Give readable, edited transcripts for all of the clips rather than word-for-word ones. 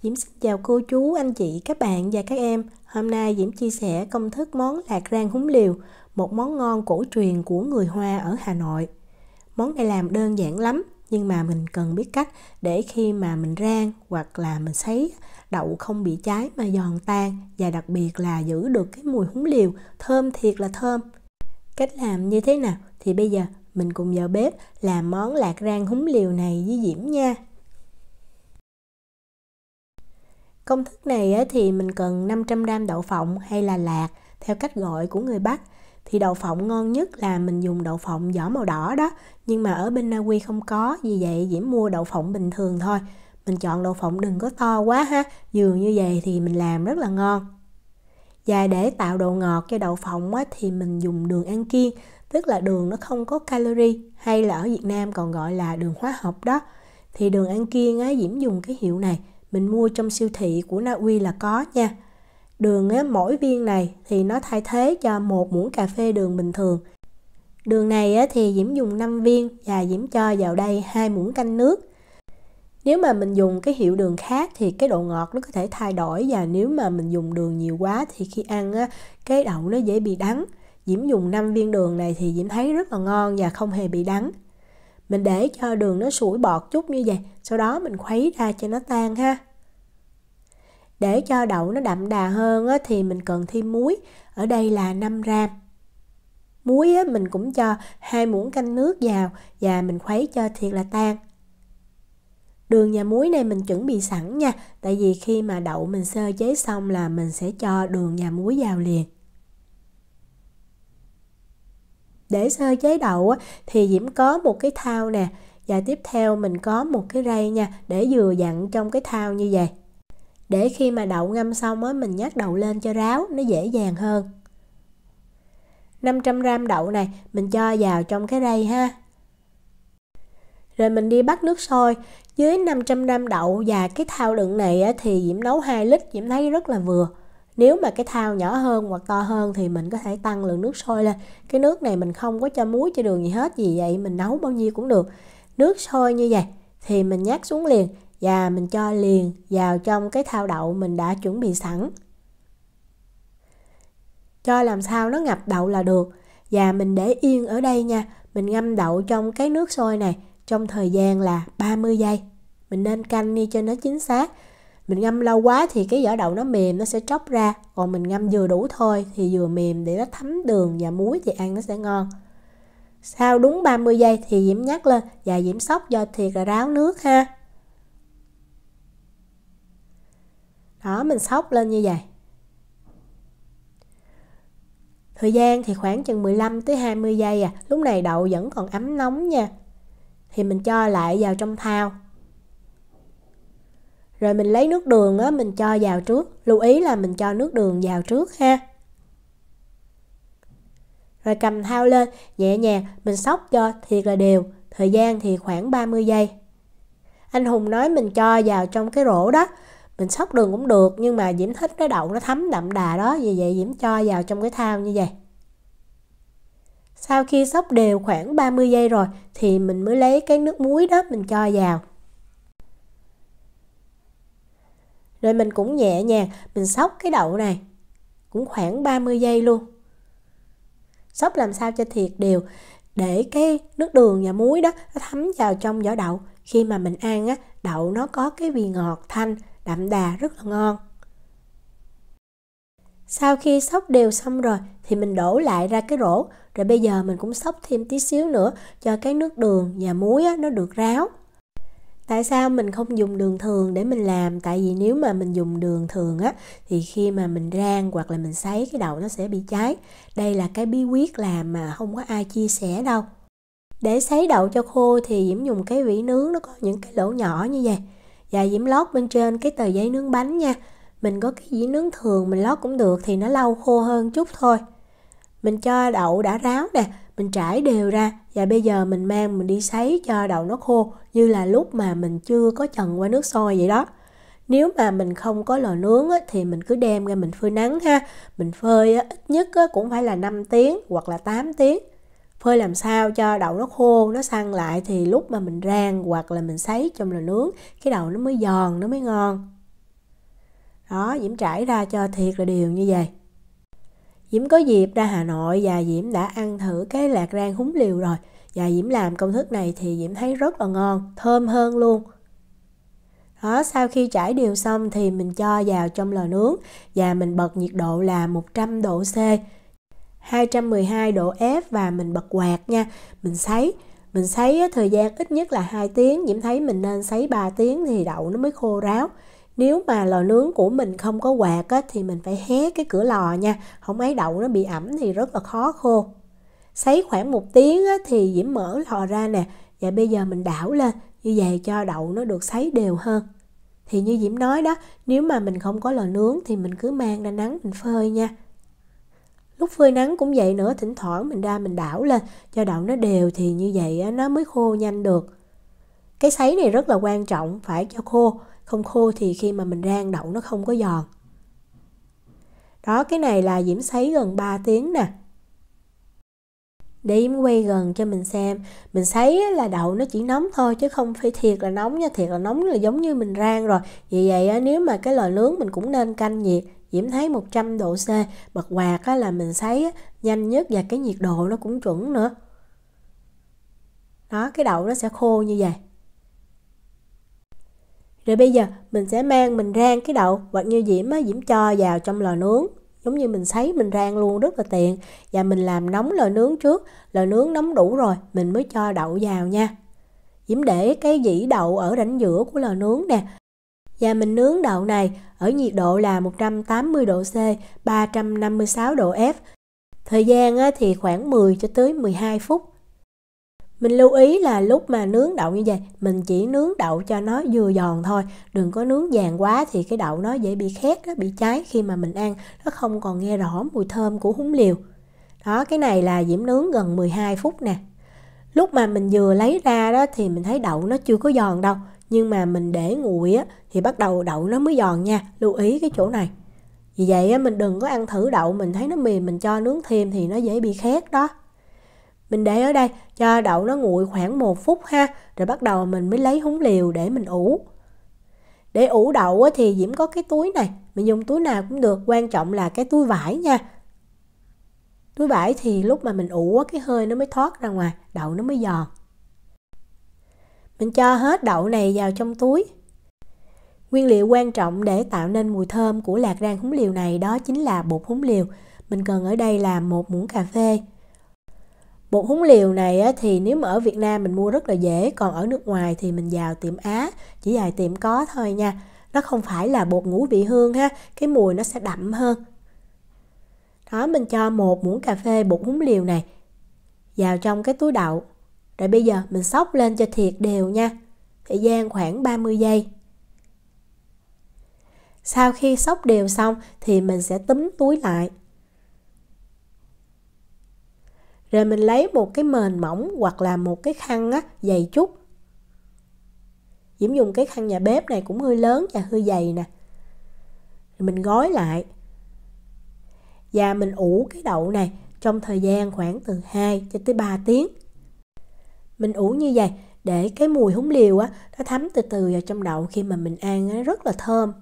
Diễm xin chào cô chú, anh chị, các bạn và các em. Hôm nay Diễm chia sẻ công thức món lạc rang húng liều, một món ngon cổ truyền của người Hoa ở Hà Nội. Món này làm đơn giản lắm, nhưng mà mình cần biết cách để khi mà mình rang hoặc là mình sấy đậu không bị cháy mà giòn tan, và đặc biệt là giữ được cái mùi húng liều thơm thiệt là thơm. Cách làm như thế nào thì bây giờ mình cùng vào bếp làm món lạc rang húng liều này với Diễm nha. Công thức này thì mình cần 500g đậu phộng hay là lạc theo cách gọi của người Bắc. Thì đậu phộng ngon nhất là mình dùng đậu phộng vỏ màu đỏ đó, nhưng mà ở bên Na Uy không có, vì vậy Diễm mua đậu phộng bình thường thôi. Mình chọn đậu phộng đừng có to quá ha, vừa như vậy thì mình làm rất là ngon. Và để tạo độ ngọt cho đậu phộng thì mình dùng đường ăn kiêng, tức là đường nó không có calorie, hay là ở Việt Nam còn gọi là đường hóa học đó. Thì đường ăn kiêng Diễm dùng cái hiệu này, mình mua trong siêu thị của Na Uy là có nha. Đường mỗi viên này thì nó thay thế cho 1 muỗng cà phê đường bình thường. Đường này thì Diễm dùng 5 viên và Diễm cho vào đây 2 muỗng canh nước. Nếu mà mình dùng cái hiệu đường khác thì cái độ ngọt nó có thể thay đổi, và nếu mà mình dùng đường nhiều quá thì khi ăn cái đậu nó dễ bị đắng. Diễm dùng 5 viên đường này thì Diễm thấy rất là ngon và không hề bị đắng. Mình để cho đường nó sủi bọt chút như vậy, sau đó mình khuấy ra cho nó tan ha. Để cho đậu nó đậm đà hơn thì mình cần thêm muối, ở đây là 5g. Muối mình cũng cho 2 muỗng canh nước vào và mình khuấy cho thiệt là tan. Đường và muối này mình chuẩn bị sẵn nha, tại vì khi mà đậu mình sơ chế xong là mình sẽ cho đường và muối vào liền. Để sơ chế đậu thì Diễm có một cái thau nè, và tiếp theo mình có một cái rây nha, để vừa dặn trong cái thau như vậy. Để khi mà đậu ngâm xong mình nhắc đậu lên cho ráo, nó dễ dàng hơn. 500g đậu này mình cho vào trong cái rây ha. Rồi mình đi bắt nước sôi. Với 500g đậu và cái thau đựng này thì Diễm nấu 2 lít, Diễm thấy rất là vừa. Nếu mà cái thau nhỏ hơn hoặc to hơn thì mình có thể tăng lượng nước sôi lên. Cái nước này mình không có cho muối cho đường gì hết, vì vậy mình nấu bao nhiêu cũng được. Nước sôi như vậy thì mình nhắc xuống liền và mình cho liền vào trong cái thau đậu mình đã chuẩn bị sẵn. Cho làm sao nó ngập đậu là được. Và mình để yên ở đây nha. Mình ngâm đậu trong cái nước sôi này trong thời gian là 30 giây. Mình nên canh đi cho nó chính xác. Mình ngâm lâu quá thì cái vỏ đậu nó mềm, nó sẽ tróc ra. Còn mình ngâm vừa đủ thôi thì vừa mềm để nó thấm đường và muối thì ăn nó sẽ ngon. Sau đúng 30 giây thì Diễm nhắc lên và Diễm xóc cho thiệt là ráo nước ha. Đó, mình xóc lên như vậy. Thời gian thì khoảng chừng 15 tới 20 giây à. Lúc này đậu vẫn còn ấm nóng nha. Thì mình cho lại vào trong thau. Rồi mình lấy nước đường mình cho vào trước. Lưu ý là mình cho nước đường vào trước ha. Rồi cầm thau lên, nhẹ nhàng mình xóc cho thiệt là đều. Thời gian thì khoảng 30 giây. Anh Hùng nói mình cho vào trong cái rổ đó. Mình xóc đường cũng được, nhưng mà Diễm thích cái đậu nó thấm đậm đà đó, vì vậy Diễm cho vào trong cái thau như vậy. Sau khi xóc đều khoảng 30 giây rồi thì mình mới lấy cái nước muối đó mình cho vào. Rồi mình cũng nhẹ nhàng mình xóc cái đậu này cũng khoảng 30 giây luôn. Xóc làm sao cho thiệt đều để cái nước đường và muối đó nó thấm vào trong vỏ đậu. Khi mà mình ăn đậu nó có cái vị ngọt thanh đậm đà rất là ngon. Sau khi xóc đều xong rồi thì mình đổ lại ra cái rổ. Rồi bây giờ mình cũng xóc thêm tí xíu nữa cho cái nước đường và muối nó được ráo. Tại sao mình không dùng đường thường để mình làm? Tại vì nếu mà mình dùng đường thường thì khi mà mình rang hoặc là mình sấy cái đậu nó sẽ bị cháy. Đây là cái bí quyết làm mà không có ai chia sẻ đâu. Để sấy đậu cho khô thì Diễm dùng cái vỉ nướng, nó có những cái lỗ nhỏ như vậy. Và Diễm lót bên trên cái tờ giấy nướng bánh nha. Mình có cái dĩa nướng thường mình lót cũng được, thì nó lâu khô hơn chút thôi. Mình cho đậu đã ráo nè, mình trải đều ra. Và bây giờ mình mang mình đi sấy cho đậu nó khô, như là lúc mà mình chưa có chần qua nước sôi vậy đó. Nếu mà mình không có lò nướng thì mình cứ đem ra mình phơi nắng ha. Mình phơi ít nhất cũng phải là 5 tiếng hoặc là 8 tiếng. Phơi làm sao cho đậu nó khô, nó săn lại, thì lúc mà mình rang hoặc là mình sấy trong lò nướng, cái đậu nó mới giòn, nó mới ngon. Đó, Diễm trải ra cho thiệt là đều như vậy. Diễm có dịp ra Hà Nội và Diễm đã ăn thử cái lạc rang húng liều rồi. Và Diễm làm công thức này thì Diễm thấy rất là ngon, thơm hơn luôn. Đó, sau khi trải đều xong thì mình cho vào trong lò nướng và mình bật nhiệt độ là 100 độ C, 212 độ F và mình bật quạt nha. Mình sấy thời gian ít nhất là 2 tiếng, Diễm thấy mình nên sấy 3 tiếng thì đậu nó mới khô ráo. Nếu mà lò nướng của mình không có quạt thì mình phải hé cái cửa lò nha, không ấy đậu nó bị ẩm thì rất là khó khô. Sấy khoảng 1 tiếng thì Diễm mở lò ra nè, và bây giờ mình đảo lên, như vậy cho đậu nó được sấy đều hơn. Thì như Diễm nói đó, nếu mà mình không có lò nướng thì mình cứ mang ra nắng mình phơi nha. Lúc phơi nắng cũng vậy nữa, thỉnh thoảng mình ra mình đảo lên cho đậu nó đều thì như vậy nó mới khô nhanh được. Cái sấy này rất là quan trọng, phải cho khô, không khô thì khi mà mình rang đậu nó không có giòn. Đó, cái này là Diễm sấy gần 3 tiếng nè. Để Diễm quay gần cho mình xem. Mình sấy là đậu nó chỉ nóng thôi chứ không phải thiệt là nóng nha. Thiệt là nóng là giống như mình rang rồi. Vì vậy nếu mà cái lò nướng mình cũng nên canh nhiệt. Diễm thấy 100 độ C. Bật quạt là mình sấy nhanh nhất và cái nhiệt độ nó cũng chuẩn nữa. Đó, cái đậu nó sẽ khô như vậy. Rồi bây giờ mình sẽ mang mình rang cái đậu, hoặc như Diễm cho vào trong lò nướng. Giống như mình sấy mình rang luôn, rất là tiện. Và mình làm nóng lò nướng trước. Lò nướng nóng đủ rồi mình mới cho đậu vào nha. Diễm để cái dĩ đậu ở rãnh giữa của lò nướng nè. Và mình nướng đậu này ở nhiệt độ là 180 độ C, 356 độ F. Thời gian thì khoảng 10 cho tới 12 phút. Mình lưu ý là lúc mà nướng đậu như vậy, mình chỉ nướng đậu cho nó vừa giòn thôi. Đừng có nướng vàng quá thì cái đậu nó dễ bị khét, bị cháy khi mà mình ăn. Nó không còn nghe rõ mùi thơm của húng liều. Đó, cái này là Diễm nướng gần 12 phút nè. Lúc mà mình vừa lấy ra đó thì mình thấy đậu nó chưa có giòn đâu. Nhưng mà mình để nguội thì bắt đầu đậu nó mới giòn nha. Lưu ý cái chỗ này. Vì vậy mình đừng có ăn thử đậu mình thấy nó mềm mình cho nướng thêm thì nó dễ bị khét đó. Mình để ở đây cho đậu nó nguội khoảng 1 phút ha. Rồi bắt đầu mình mới lấy húng liều để mình ủ. Để ủ đậu thì Diễm có cái túi này. Mình dùng túi nào cũng được. Quan trọng là cái túi vải nha. Túi vải thì lúc mà mình ủ cái hơi nó mới thoát ra ngoài. Đậu nó mới giòn. Mình cho hết đậu này vào trong túi. Nguyên liệu quan trọng để tạo nên mùi thơm của lạc rang húng liều này đó chính là bột húng liều. Mình cần ở đây là 1 muỗng cà phê. Bột húng liều này thì nếu mà ở Việt Nam mình mua rất là dễ, còn ở nước ngoài thì mình vào tiệm Á, chỉ vài tiệm có thôi nha. Nó không phải là bột ngũ vị hương ha, cái mùi nó sẽ đậm hơn. Đó, mình cho 1 muỗng cà phê bột húng liều này vào trong cái túi đậu. Rồi bây giờ mình xóc lên cho thiệt đều nha. Thời gian khoảng 30 giây. Sau khi xóc đều xong thì mình sẽ túm túi lại. Rồi mình lấy một cái mền mỏng hoặc là một cái khăn dày chút. Diễm dùng cái khăn nhà bếp này cũng hơi lớn và hơi dày nè. Rồi mình gói lại. Và mình ủ cái đậu này trong thời gian khoảng từ 2 cho tới 3 tiếng. Mình ủ như vậy để cái mùi húng liều nó thấm từ từ vào trong đậu khi mà mình ăn nó rất là thơm.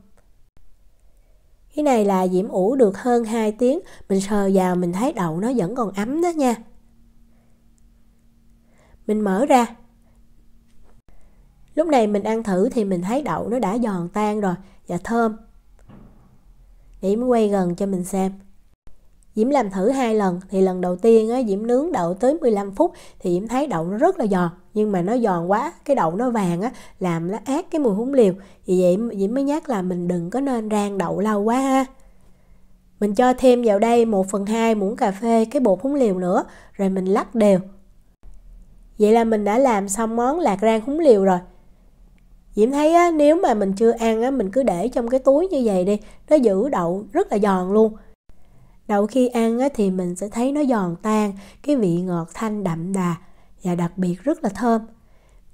Cái này là Diễm ủ được hơn 2 tiếng. Mình sờ vào mình thấy đậu nó vẫn còn ấm đó nha. Mình mở ra. Lúc này mình ăn thử thì mình thấy đậu nó đã giòn tan rồi và thơm. Diễm quay gần cho mình xem. Diễm làm thử 2 lần. Thì lần đầu tiên Diễm nướng đậu tới 15 phút thì Diễm thấy đậu nó rất là giòn. Nhưng mà nó giòn quá, cái đậu nó vàng làm nó át cái mùi húng liều. Vì vậy Diễm mới nhắc là mình đừng có nên rang đậu lâu quá ha. Mình cho thêm vào đây 1/2 muỗng cà phê cái bột húng liều nữa. Rồi mình lắc đều. Vậy là mình đã làm xong món lạc rang húng liều rồi. Diễm thấy nếu mà mình chưa ăn mình cứ để trong cái túi như vậy đi. Nó giữ đậu rất là giòn luôn. Đậu khi ăn thì mình sẽ thấy nó giòn tan, cái vị ngọt thanh đậm đà và đặc biệt rất là thơm.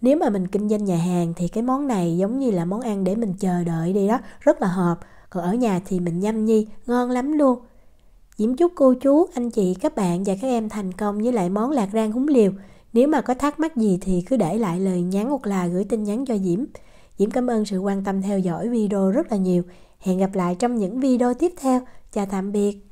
Nếu mà mình kinh doanh nhà hàng thì cái món này giống như là món ăn để mình chờ đợi đi đó, rất là hợp. Còn ở nhà thì mình nhâm nhi, ngon lắm luôn. Diễm chúc cô chú, anh chị, các bạn và các em thành công với lại món lạc rang húng liều. Nếu mà có thắc mắc gì thì cứ để lại lời nhắn hoặc là gửi tin nhắn cho Diễm. Diễm cảm ơn sự quan tâm theo dõi video rất là nhiều. Hẹn gặp lại trong những video tiếp theo. Chào tạm biệt.